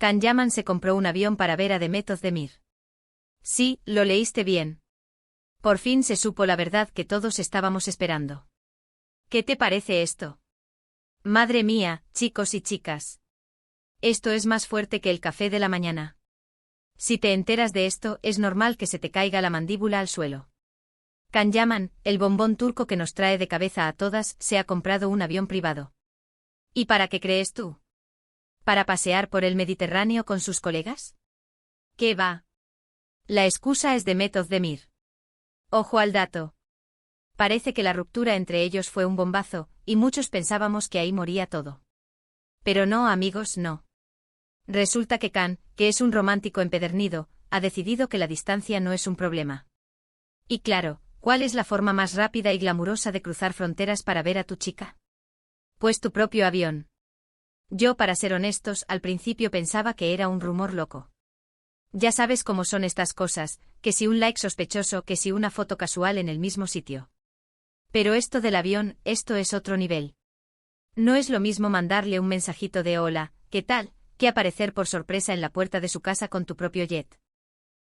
Can Yaman se compró un avión para ver a Demet Özdemir. Sí, lo leíste bien. Por fin se supo la verdad que todos estábamos esperando. ¿Qué te parece esto? Madre mía, chicos y chicas. Esto es más fuerte que el café de la mañana. Si te enteras de esto, es normal que se te caiga la mandíbula al suelo. Can Yaman, el bombón turco que nos trae de cabeza a todas, se ha comprado un avión privado. ¿Y para qué crees tú? ¿Para pasear por el Mediterráneo con sus colegas? ¿Qué va? La excusa es Demet Özdemir. Ojo al dato. Parece que la ruptura entre ellos fue un bombazo, y muchos pensábamos que ahí moría todo. Pero no, amigos, no. Resulta que Can, que es un romántico empedernido, ha decidido que la distancia no es un problema. Y claro, ¿cuál es la forma más rápida y glamurosa de cruzar fronteras para ver a tu chica? Pues tu propio avión. Yo, para ser honestos, al principio pensaba que era un rumor loco. Ya sabes cómo son estas cosas, que si un like sospechoso, que si una foto casual en el mismo sitio. Pero esto del avión, esto es otro nivel. No es lo mismo mandarle un mensajito de hola, ¿qué tal?, que aparecer por sorpresa en la puerta de su casa con tu propio jet.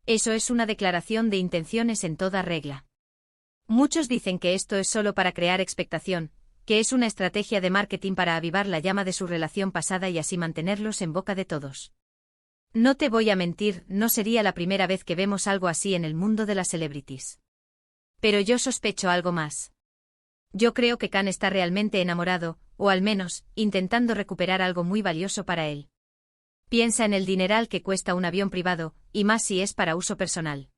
Eso es una declaración de intenciones en toda regla. Muchos dicen que esto es solo para crear expectación, que es una estrategia de marketing para avivar la llama de su relación pasada y así mantenerlos en boca de todos. No te voy a mentir, no sería la primera vez que vemos algo así en el mundo de las celebrities. Pero yo sospecho algo más. Yo creo que Can está realmente enamorado, o al menos, intentando recuperar algo muy valioso para él. Piensa en el dineral que cuesta un avión privado, y más si es para uso personal.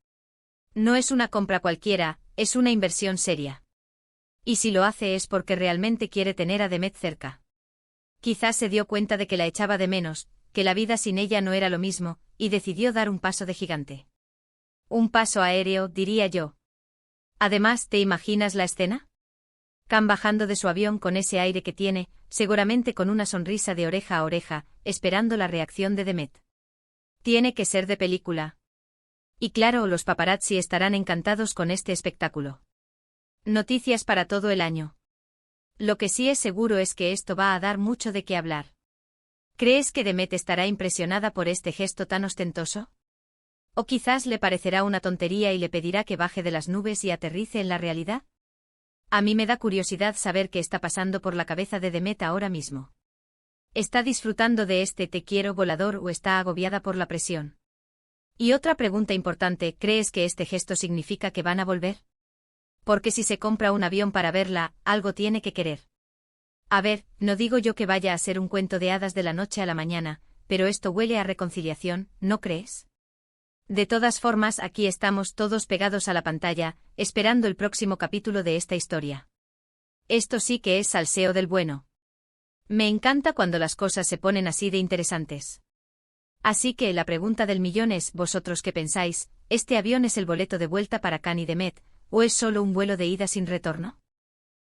No es una compra cualquiera, es una inversión seria. Y si lo hace es porque realmente quiere tener a Demet cerca. Quizás se dio cuenta de que la echaba de menos, que la vida sin ella no era lo mismo, y decidió dar un paso de gigante. Un paso aéreo, diría yo. Además, ¿te imaginas la escena? Can bajando de su avión con ese aire que tiene, seguramente con una sonrisa de oreja a oreja, esperando la reacción de Demet. Tiene que ser de película. Y claro, los paparazzi estarán encantados con este espectáculo. Noticias para todo el año. Lo que sí es seguro es que esto va a dar mucho de qué hablar. ¿Crees que Demet estará impresionada por este gesto tan ostentoso? ¿O quizás le parecerá una tontería y le pedirá que baje de las nubes y aterrice en la realidad? A mí me da curiosidad saber qué está pasando por la cabeza de Demet ahora mismo. ¿Está disfrutando de este te quiero volador o está agobiada por la presión? Y otra pregunta importante, ¿crees que este gesto significa que van a volver? Porque si se compra un avión para verla, algo tiene que querer. A ver, no digo yo que vaya a ser un cuento de hadas de la noche a la mañana, pero esto huele a reconciliación, ¿no crees? De todas formas, aquí estamos todos pegados a la pantalla, esperando el próximo capítulo de esta historia. Esto sí que es salseo del bueno. Me encanta cuando las cosas se ponen así de interesantes. Así que la pregunta del millón es, ¿vosotros qué pensáis? ¿Este avión es el boleto de vuelta para Can y Demet, o es solo un vuelo de ida sin retorno?